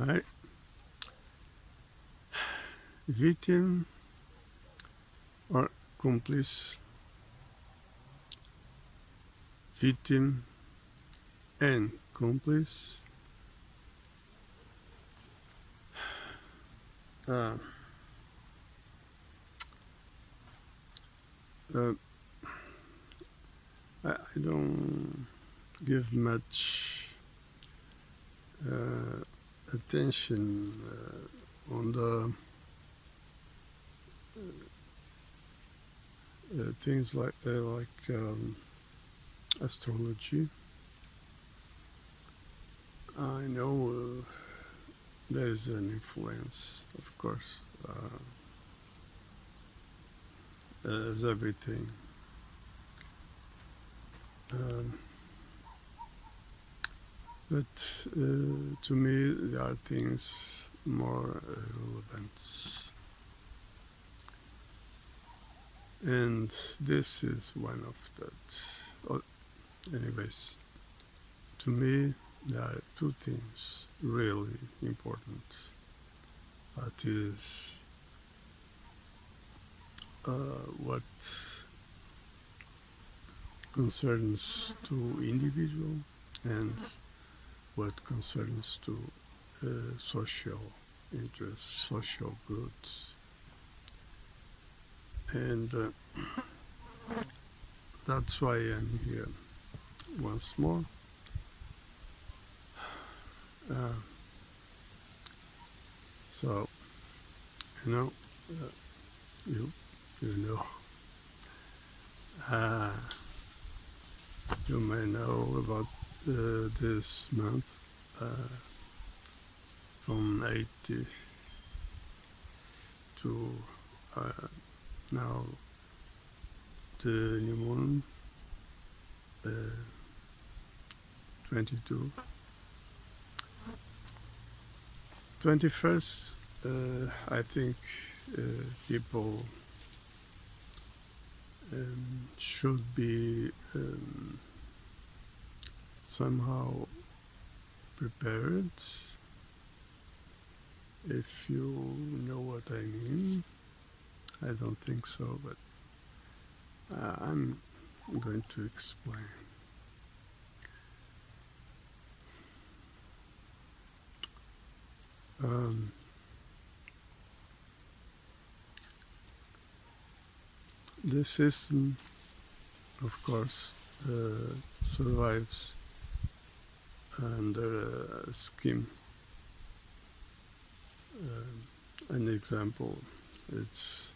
Right? Victim or complice, victim and complice. Uh, uh, I don't give much uh, attention on the things like astrology. I know there is an influence, of course, as everything. Um, but to me, there are things more relevant. And this is one of that. Oh, anyways, to me, there are two things really important. That is what concerns to individual and what concerns to social interests, social goods. And that's why I'm here once more. Uh, so, you know, uh, you, you know, uh, you may know about this month uh, from 80 to now the new moon, uh, 22. 21st, I think people should be somehow prepared, if you know what I mean. I don't think so, but I'm going to explain. Um, the system, of course, survives under a scheme. An example, it's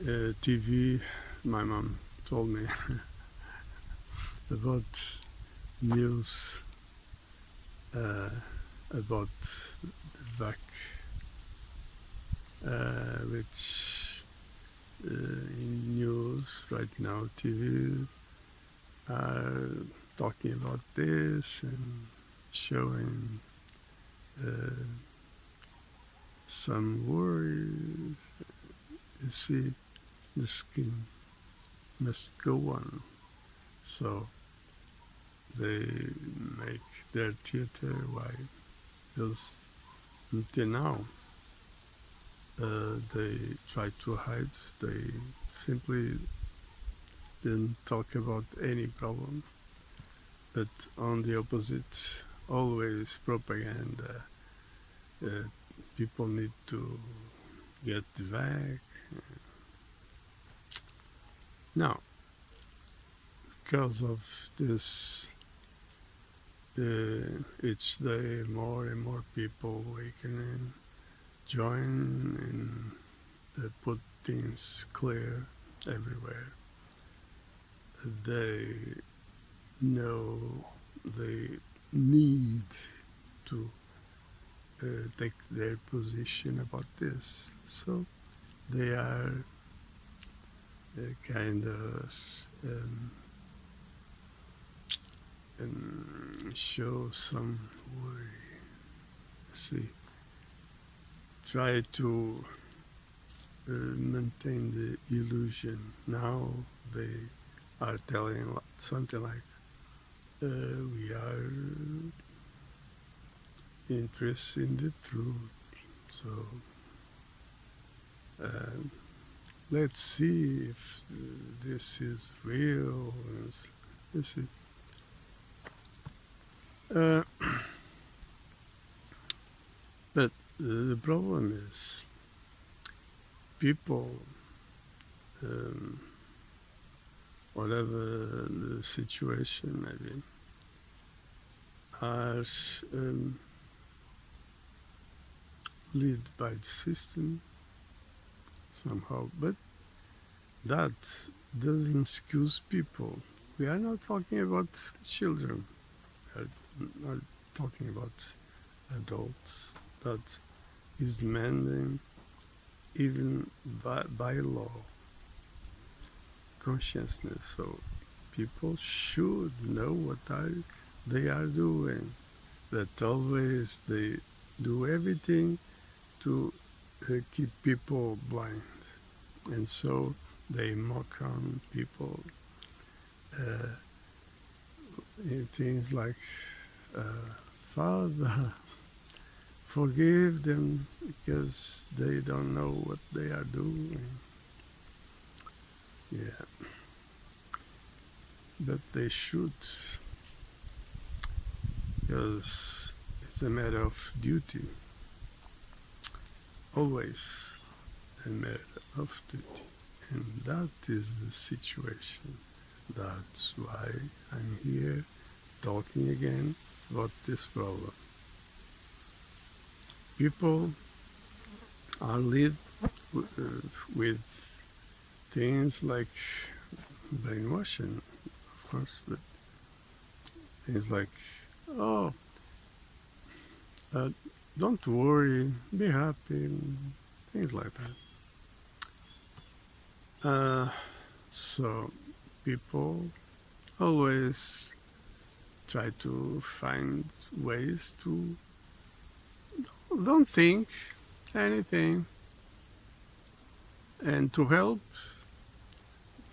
TV. My mom told me about news about the VAC, which in news right now, TV are talking about this and showing some worry. You see, the scheme must go on. So they make their theater because until now they try to hide. They simply didn't talk about any problem, but on the opposite, always propaganda. People need to get the vac. Now, because of this, each day more and more people awakening, join, and put things clear everywhere. They know they need to take their position about this. So they are kind of show some worry. See, try to maintain the illusion. Now they are telling something like we are interest in the truth. So uh, let's see if this is real. Let's see. Uh, but the problem is people, um, whatever the situation maybe, are led by the system somehow. But that doesn't excuse people. We are not talking about children. We are not talking about adults. That is demanding, even by law, consciousness. So people should know what they are doing. That always they do everything to keep people blind. And so they mock on people. Uh, Things like, Father, forgive them because they don't know what they are doing. Yeah, but they should, because it's a matter of duty. Always a matter of duty. And that is the situation. That's why I'm here talking again about this problem. People are led with things like brainwashing, of course, but things like, oh, uh, don't worry, be happy, things like that. So people always try to find ways to don't think anything and to help,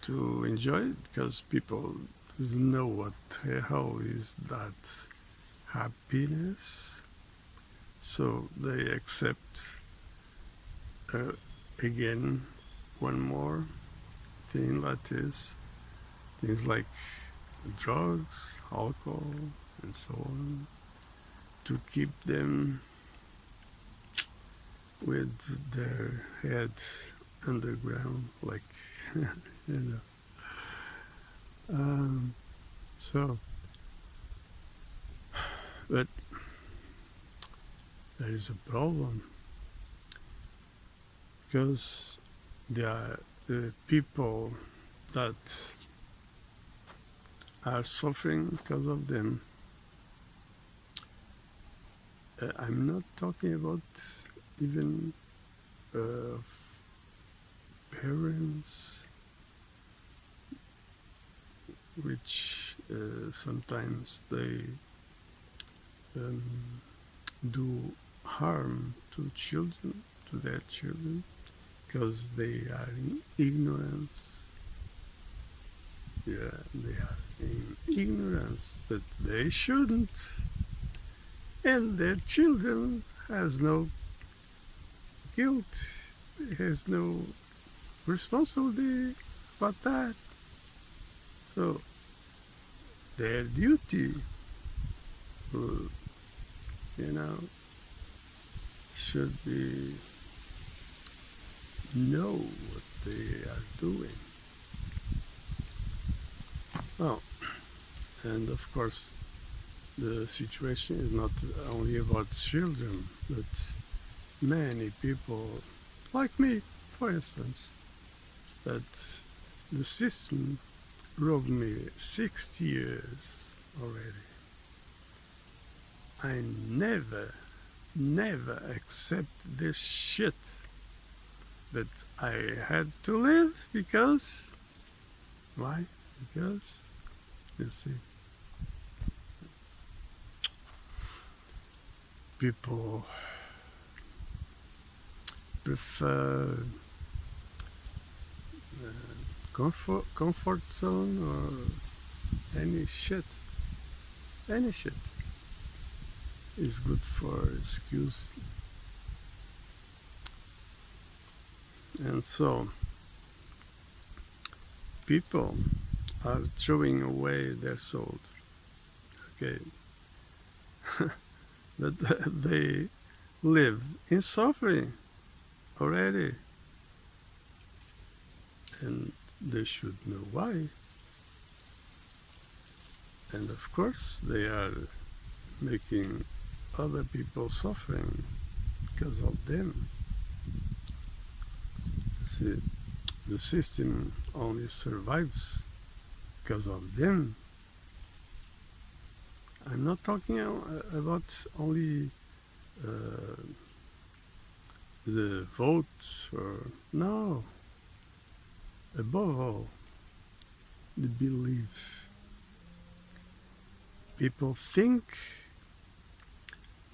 to enjoy it, because people doesn't know what the hell is that happiness. So they accept again one more thing, that is things like drugs, alcohol, and so on, to keep them with their heads underground, like you know. So, but there is a problem, because there are people that are suffering because of them. I'm not talking about even parents, which sometimes they do harm to children, to their children, because they are in ignorance. Yeah, they are in ignorance, but they shouldn't. And their children has no guilt, has no responsibility about that. So their duty, will, you know, should be know what they are doing. Well, and of course, the situation is not only about children, but many people, like me, for instance, that the system robbed me 60 years already. I never accept this shit. But I had to live because, why? Because, you see, people prefer comfort zone or any shit. is good for excuse. And so people are throwing away their soul. Okay, but they live in suffering already, and they should know why. And of course, they are making other people suffering because of them. See, the system only survives because of them. I'm not talking about only uh, the vote or no. Above all, the belief. People think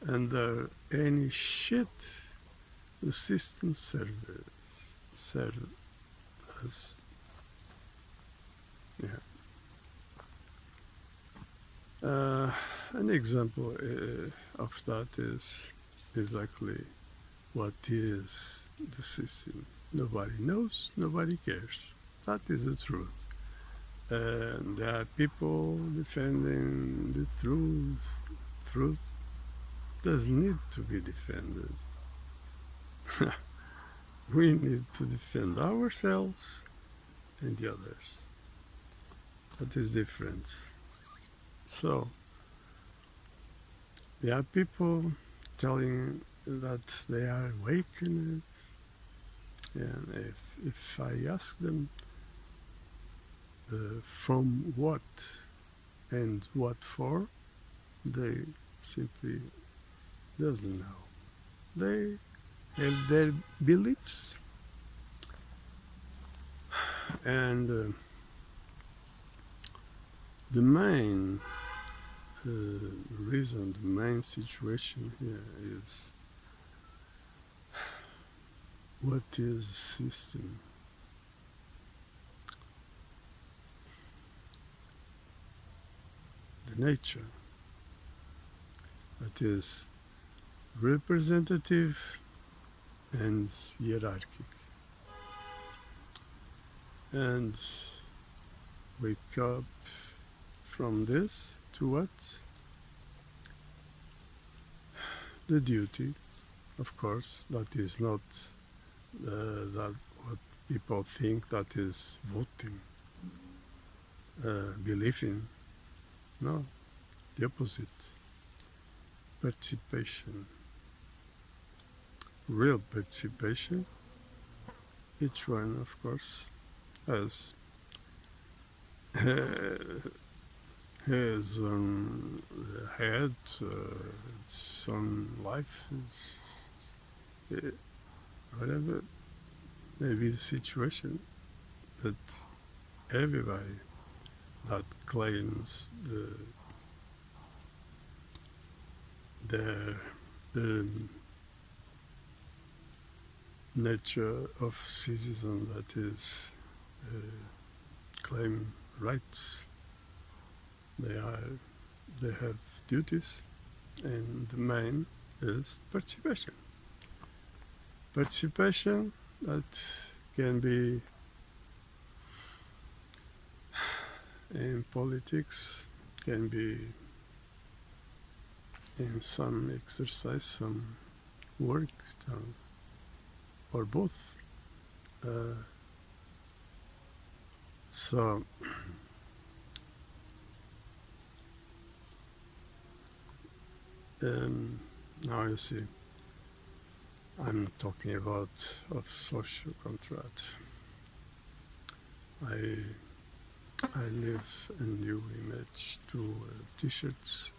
under any shit the system serves us. Yeah. An example of that is exactly what is the system. Nobody knows, nobody cares. That is the truth. And there are people defending the truth. Truth does need to be defended. We need to defend ourselves and the others. That is different. So, there are people telling that they are awakened, and if I ask them from what and what for, they simply doesn't know. They have their beliefs, and the main reason, the main situation here is what is the system? The nature that is representative and hierarchic. And wake up from this to what? The duty, of course, that is not that what people think that is voting, believing. No, the opposite. Participation, real participation. Each one, of course, has his own head, its own life, whatever may be the situation. But everybody that claims the nature of citizen, that is claim rights, they have duties, and the main is participation. Participation that can be in politics, can be in some exercise, some work, or both. So now you see, I'm talking about of social contract. I live a new image to t-shirts,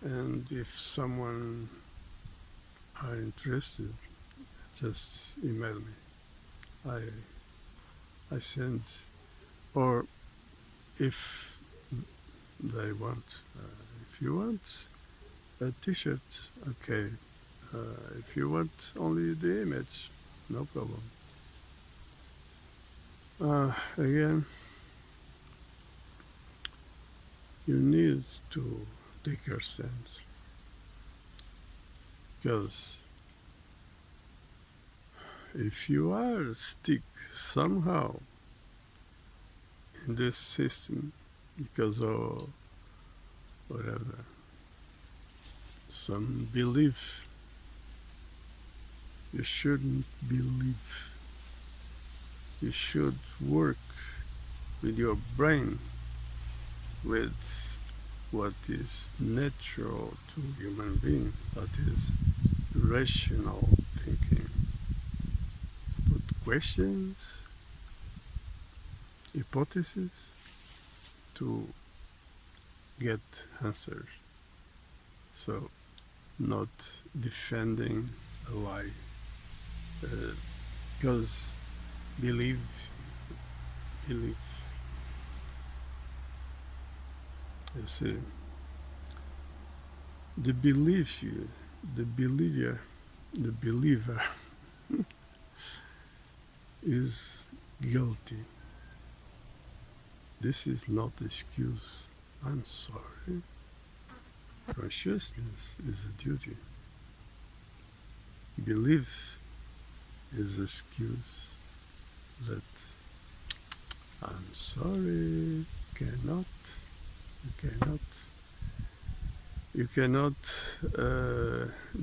and if someone are interested, just email me. I send, or if they want, if you want a t-shirt, okay. If you want only the image, no problem. Again, you need to take your stand. Because if you are stuck somehow in this system because of whatever, some belief, you shouldn't believe. You should work with your brain, with what is natural to human being, that is rational thinking. Put questions, hypotheses to get answers. So, not defending a lie. Because believe, you see, the belief, the believer, the believer is guilty. This is not excuse. I'm sorry. Consciousness is a duty. Belief is excuse that I'm sorry, you cannot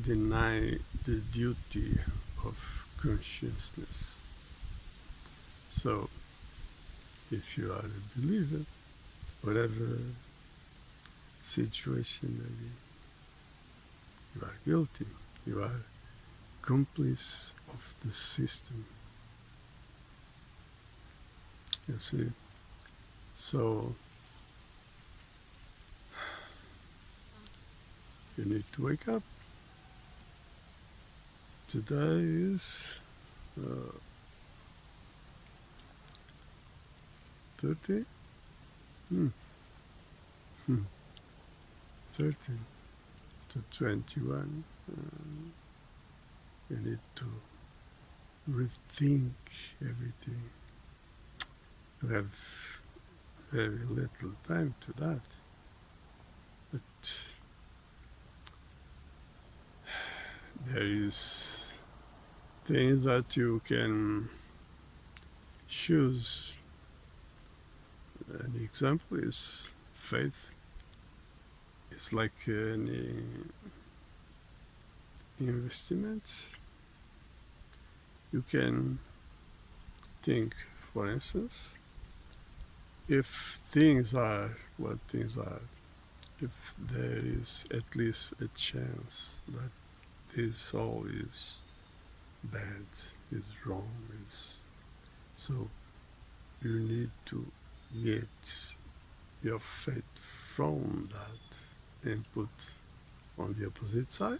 deny the duty of consciousness. So, if you are a believer, whatever situation may be, you are guilty, you are accomplice of the system. You see? So, you need to wake up. Today is 30? 30 to 21. You need to rethink everything. You have very little time to that. But there is things that you can choose. An example is faith. It's like any investment. You can think, for instance, if things are what things are, if there is at least a chance that this all is bad, is wrong, so you need to get your faith from that and put on the opposite side.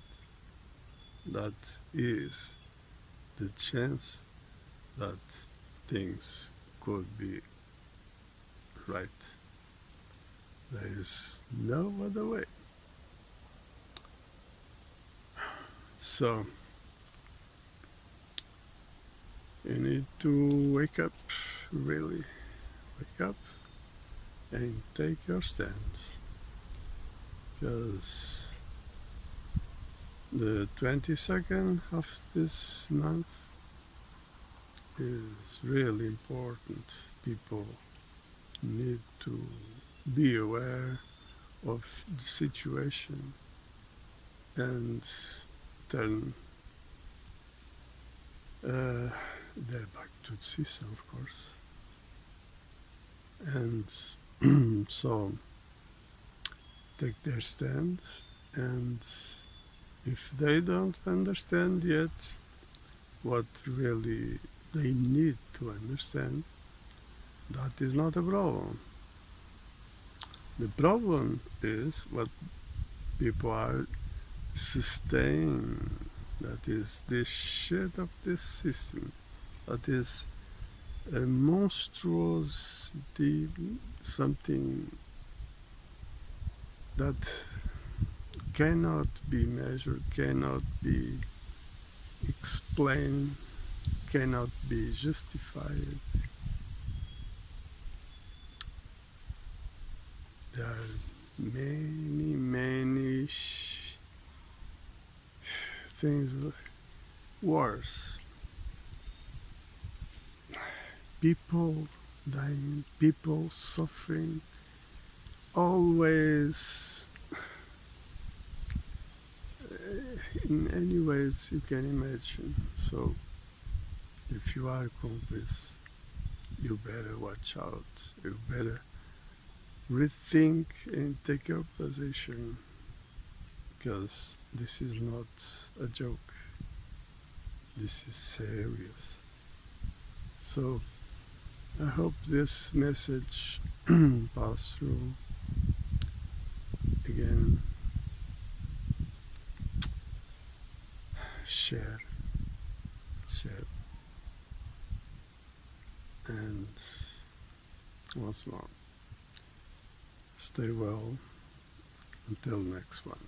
That is the chance that things could be right. There is no other way. So, you need to wake up, really wake up and take your stance. Because the 22nd of this month is really important. People need to be aware of the situation and turn their back to the system, of course. And so take their stand, and if they don't understand yet what really they need to understand, that is not a problem. The problem is what people are sustaining, that is the shit of this system, that is a monstrosity, something that cannot be measured, cannot be explained, cannot be justified. There are many things worse. People dying, people suffering, always in any ways you can imagine. So if you are accomplice, you better watch out. You better rethink and take your position, because this is not a joke. This is serious. So I hope this message pass through. Again, share, share, and once more, stay well until next one.